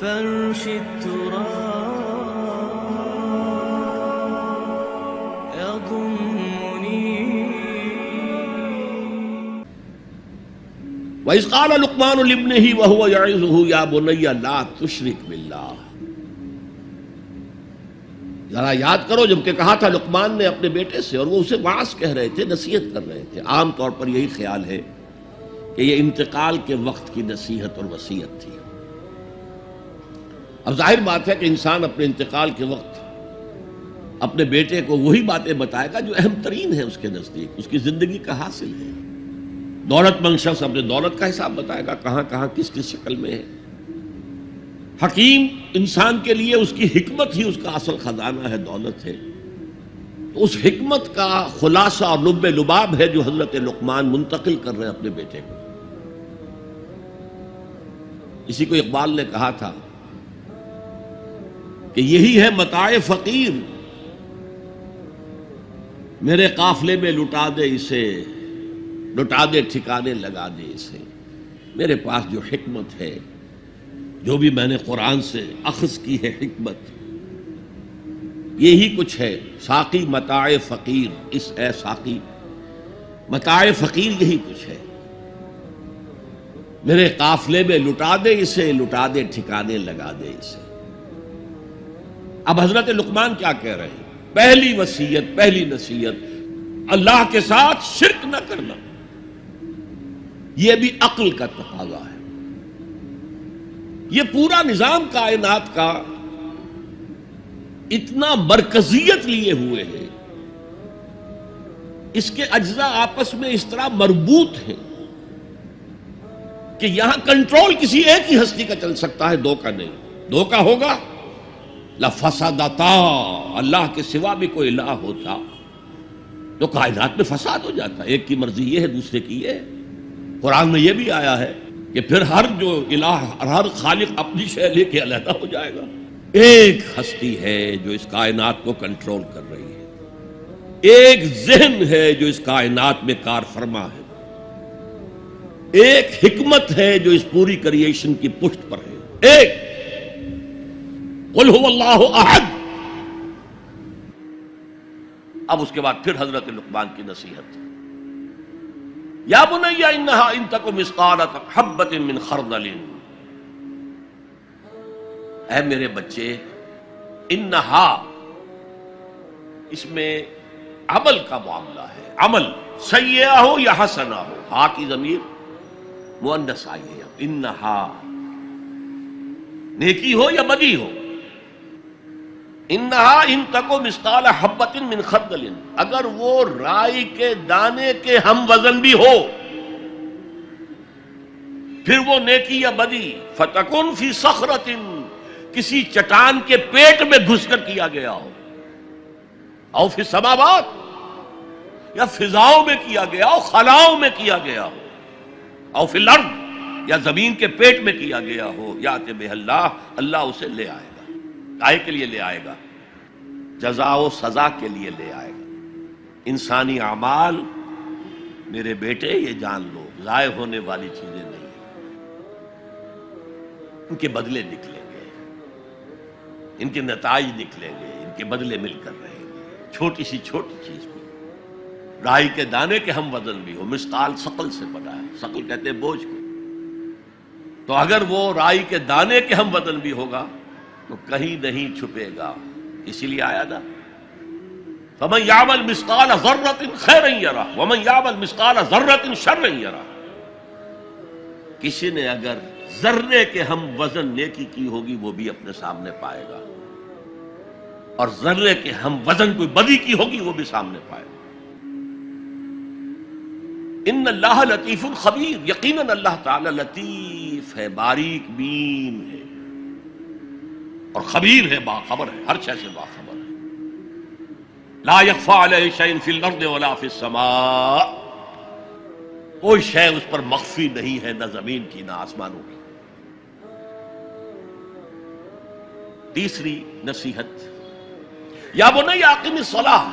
فرش التراب يضمني. وَإِذْ قَالَ لُقْمَانُ لِابْنِهِ وَهُوَ يَعِظُهُ يَا بُنَيَّ لَا تُشْرِكْ بِاللَّهِ. ذرا یاد کرو جب کہ کہا تھا لقمان نے اپنے بیٹے سے، اور وہ اسے وعظ کہہ رہے تھے، نصیحت کر رہے تھے. عام طور پر یہی خیال ہے کہ یہ انتقال کے وقت کی نصیحت اور وصیت تھی. اب ظاہر بات ہے کہ انسان اپنے انتقال کے وقت اپنے بیٹے کو وہی باتیں بتائے گا جو اہم ترین ہے اس کے نزدیک، اس کی زندگی کا حاصل ہے. دولت مند شخص اپنے دولت کا حساب بتائے گا، کہاں کہاں کس کس شکل میں ہے. حکیم انسان کے لیے اس کی حکمت ہی اس کا اصل خزانہ ہے، دولت ہے. تو اس حکمت کا خلاصہ اور لب لباب ہے جو حضرت لقمان منتقل کر رہے ہیں اپنے بیٹے کو. اسی کو اقبال نے کہا تھا کہ یہی ہے متاع فقیر، میرے قافلے میں لٹا دے اسے، لٹا دے ٹھکانے لگا دے اسے. میرے پاس جو حکمت ہے، جو بھی میں نے قرآن سے اخذ کی ہے حکمت، یہی کچھ ہے. ساقی متاع فقیر، اس اے ساقی متاع فقیر یہی کچھ ہے. میرے قافلے میں لٹا دے اسے، لٹا دے ٹھکانے لگا دے اسے. اب حضرت لقمان کیا کہہ رہے ہیں؟ پہلی وصیت، پہلی نصیحت، اللہ کے ساتھ شرک نہ کرنا. یہ بھی عقل کا تقاضا ہے. یہ پورا نظام کائنات کا اتنا مرکزیت لیے ہوئے ہے، اس کے اجزاء آپس میں اس طرح مربوط ہیں کہ یہاں کنٹرول کسی ایک ہی ہستی کا چل سکتا ہے، دو کا نہیں. دو کا ہوگا لفسدتا، اللہ کے سوا بھی کوئی الہ ہوتا تو کائنات میں فساد ہو جاتا. ایک کی مرضی یہ ہے، دوسرے کی یہ ہے. قرآن میں یہ بھی آیا ہے کہ پھر ہر جو الہ، ہر خالق اپنی شے لے کے علیحدہ ہو جائے گا. ایک ہستی ہے جو اس کائنات کو کنٹرول کر رہی ہے، ایک ذہن ہے جو اس کائنات میں کار فرما ہے، ایک حکمت ہے جو اس پوری کریشن کی پشت پر ہے. ایک قل هو اللہ احد. اب اس کے بعد پھر حضرت لقمان کی نصیحت. یا بنی انہا ان تک مثقال حبۃ من خردل. اے میرے بچے، انہا اس میں عمل کا معاملہ ہے. عمل سیئہ ہو یا حسنہ ہو، ہا کی ضمیر مؤنث آئی ہے. انہا نیکی ہو یا بدی ہو. انہا ان تکو مثقال حبۃ من خردل، اگر وہ رائی کے دانے کے ہم وزن بھی ہو، پھر وہ نیکی یا بدی. فتکن فی صخرۃ، کسی چٹان کے پیٹ میں گھس کر کیا گیا ہو. او فی السماوات، یا فضاؤں میں کیا گیا ہو، خلاؤں میں کیا گیا ہو. او فی الارض، یا زمین کے پیٹ میں کیا گیا ہو. یات بہ اللہ، اللہ اسے لے آئے گا. کائے کے لیے لے آئے گا؟ جزا و سزا کے لیے لے آئے گا. انسانی اعمال میرے بیٹے یہ جان لو ضائع ہونے والی چیزیں نہیں ہیں. ان کے بدلے نکلیں گے، ان کے نتائج نکلیں گے، ان کے بدلے مل کر رہیں گے. چھوٹی سی چھوٹی چیز بھی، رائی کے دانے کے ہم وزن بھی ہو. مثقال ثقل سے بنا ہے، ثقل کہتے ہیں بوجھ کو. تو اگر وہ رائی کے دانے کے ہم وزن بھی ہوگا تو کہیں نہیں چھپے گا. اسی لیے آیا تھا فَمَنْ يَعْمَلْ مِثْقَالَ ذَرَّةٍ خَيْرًا يَرَهُ وَمَنْ يَعْمَلْ مِثْقَالَ ذَرَّةٍ شَرًّا يَرَهُ. کسی نے اگر ذرے کے ہم وزن نیکی کی ہوگی وہ بھی اپنے سامنے پائے گا، اور ذرے کے ہم وزن کوئی بدی کی ہوگی وہ بھی سامنے پائے گا. ان اللہ لطیف خبیر، یقیناً اللہ تعالی لطیف ہے، باریک بین ہے، اور خبیر ہے، باخبر ہے، ہر شے سے باخبر ہے. لا یخفی علیہ شیء فی الارض ولا فی السماء، کوئی شے اس پر مخفی نہیں ہے، نہ زمین کی نہ آسمانوں کی. تیسری نصیحت، یا بنی اقم الصلاۃ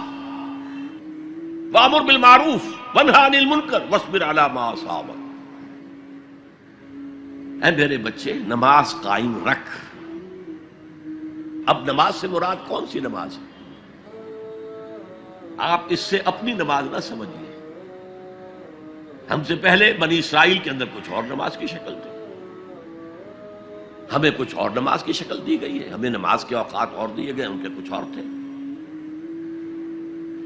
وامر بالمعروف وانہی عن المنکر واصبر علی ما اصابک. اے میرے بچے، نماز قائم رکھ، اب نماز سے مراد کون سی نماز ہے؟ آپ اس سے اپنی نماز نہ سمجھیے. ہم سے پہلے بنی اسرائیل کے اندر کچھ اور نماز کی شکل تھی، ہمیں کچھ اور نماز کی شکل دی گئی ہے، ہمیں نماز کے اوقات اور دیے گئے، ان کے کچھ اور تھے.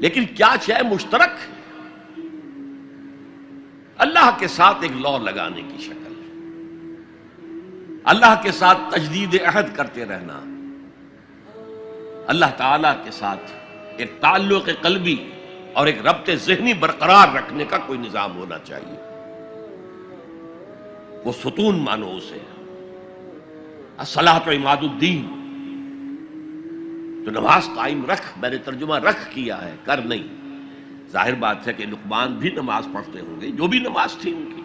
لیکن کیا شے مشترک ہے؟ اللہ کے ساتھ ایک لا لگانے کی شکل، اللہ کے ساتھ تجدید عہد کرتے رہنا، اللہ تعالی کے ساتھ ایک تعلق قلبی اور ایک ربط ذہنی برقرار رکھنے کا کوئی نظام ہونا چاہیے. وہ ستون مانو اسے، الصلاۃ عماد الدین. تو نماز قائم رکھ، میں نے ترجمہ رکھ کیا ہے، کر نہیں. ظاہر بات ہے کہ لقمان بھی نماز پڑھتے ہوں گے، جو بھی نماز تھی ان کی،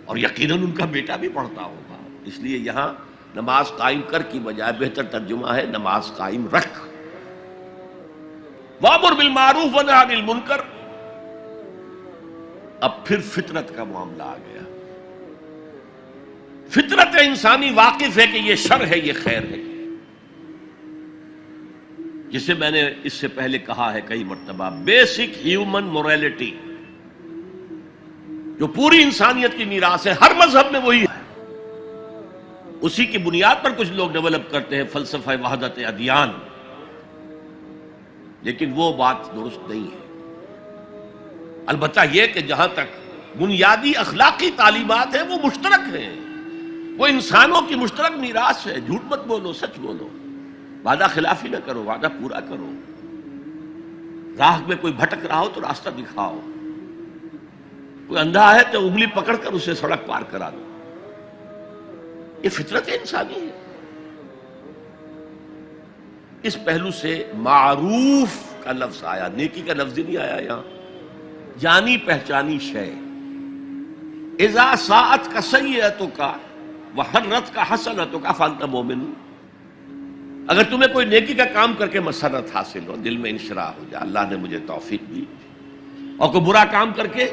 اور یقیناً ان کا بیٹا بھی پڑھتا ہوگا. اس لیے یہاں نماز قائم کر کی بجائے بہتر ترجمہ ہے نماز قائم رکھ. وامر بالمعروف ونہی عن المنکر. اب پھر فطرت کا معاملہ آ گیا. فطرت انسانی واقف ہے کہ یہ شر ہے، یہ خیر ہے، جسے میں نے اس سے پہلے کہا ہے کئی مرتبہ، بیسک ہیومن موریلٹی جو پوری انسانیت کی میراث ہے، ہر مذہب میں وہی ہے. اسی کی بنیاد پر کچھ لوگ ڈیولپ کرتے ہیں فلسفہ وحدت ادیان، لیکن وہ بات درست نہیں ہے. البتہ یہ کہ جہاں تک بنیادی اخلاقی تعلیمات ہیں وہ مشترک ہیں، وہ انسانوں کی مشترک میراث ہے. جھوٹ مت بولو، سچ بولو، وعدہ خلافی نہ کرو، وعدہ پورا کرو. راہ میں کوئی بھٹک رہا ہو تو راستہ دکھاؤ، کوئی اندھا ہے تو انگلی پکڑ کر اسے سڑک پار کرا دو. یہ فطرت انسانی ہے. اس پہلو سے معروف کا لفظ آیا، نیکی کا لفظ ہی نہیں آیا یہاں. جانی پہچانی شے. اذا ساعت کا سیئتک وحرت کا حسنتک فانت مومن. اگر تمہیں کوئی نیکی کا کام کر کے مسرت حاصل ہو، دل میں انشراح ہو جائے اللہ نے مجھے توفیق دی، اور کوئی برا کام کر کے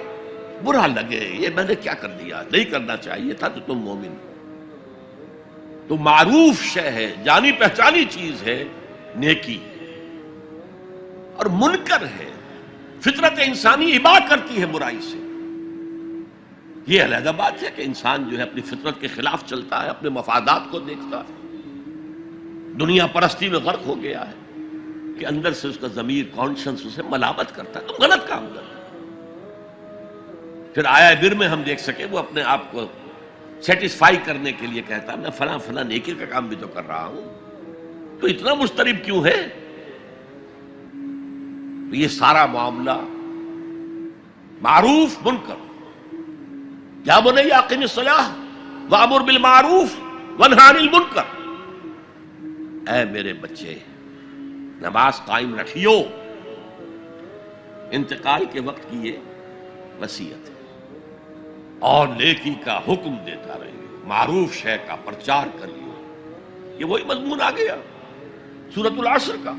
برا لگے یہ میں نے کیا کر دیا، نہیں کرنا چاہیے تھا، تو تم مومن. تو معروف شے ہے، جانی پہچانی چیز ہے نیکی، اور منکر ہے، فطرت انسانی ابا کرتی ہے برائی سے. یہ علیحدہ بات ہے کہ انسان جو ہے اپنی فطرت کے خلاف چلتا ہے، اپنے مفادات کو دیکھتا ہے، دنیا پرستی میں غرق ہو گیا ہے کہ اندر سے اس کا ضمیر کانشنس اسے ملامت کرتا ہے، تم غلط کام کرتے. پھر آیا بر میں ہم دیکھ سکے وہ اپنے آپ کو سیٹسفائی کرنے کے لیے کہتا ہے میں فلاں فلاں نیکی کا کام بھی تو کر رہا ہوں، تو اتنا مضطرب کیوں ہے؟ تو یہ سارا معاملہ معروف منکر. یا بنی اقم الصلاۃ وامر بالمعروف وانہی عن المنکر. اے میرے بچے نماز قائم رکھیو. انتقال کے وقت کی یہ وصیت ہے، اور نیکی کا حکم دیتا رہیے، معروف شے کا پرچار کریو. یہ وہی مضمون آ گیا سورۃ العصر کا،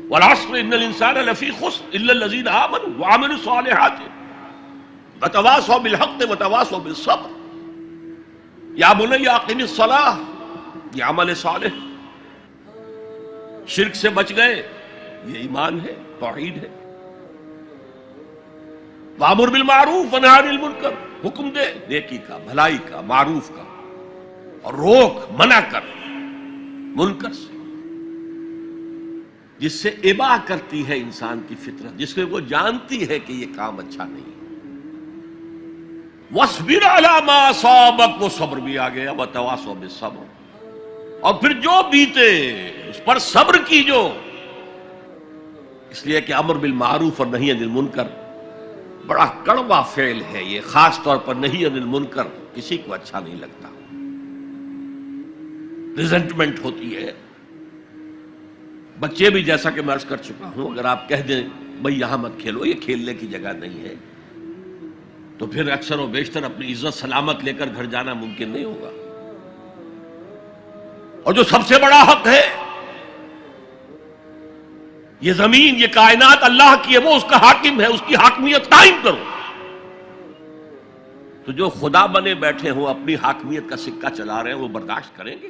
والعصر ان الانسان لفی خسر الا الذین آمنوا وعملوا الصالحات وتواصوا بالحق وتواصوا بالصبر. یا بنی اقم الصلاۃ، یہ عمل صالح. شرک سے بچ گئے، یہ ایمان ہے، توحید ہے. وامر بالمعروف ونہی عن المنکر، حکم دے نیکی کا، بھلائی کا، معروف کا، اور روک منع کر منکر سے، جس سے ابا کرتی ہے انسان کی فطرت، جس میں وہ جانتی ہے کہ یہ کام اچھا نہیں. وَاصْبِرْ عَلَىٰ مَا أَصَابَكَ، وہ صبر بھی آ گیا، وَتَوَاصَوْا بِالصَّبْرِ، اور پھر جو بیتے اس پر صبر کیجو. اس لیے کہ امر بالمعروف اور نہی عن المنکر بڑا کڑوا فعل ہے. یہ خاص طور پر نہی عن المنکر کسی کو اچھا نہیں لگتا، ریزنٹمنٹ ہوتی ہے. بچے بھی جیسا کہ میں عرض کر چکا ہوں، اگر آپ کہہ دیں بھئی یہاں مت کھیلو، یہ کھیلنے کی جگہ نہیں ہے، تو پھر اکثر و بیشتر اپنی عزت سلامت لے کر گھر جانا ممکن نہیں ہوگا. اور جو سب سے بڑا حق ہے، یہ زمین، یہ کائنات اللہ کی ہے، وہ اس کا حاکم ہے، اس کی حاکمیت قائم کرو. تو جو خدا بنے بیٹھے ہوں اپنی حاکمیت کا سکہ چلا رہے ہیں وہ برداشت کریں گے؟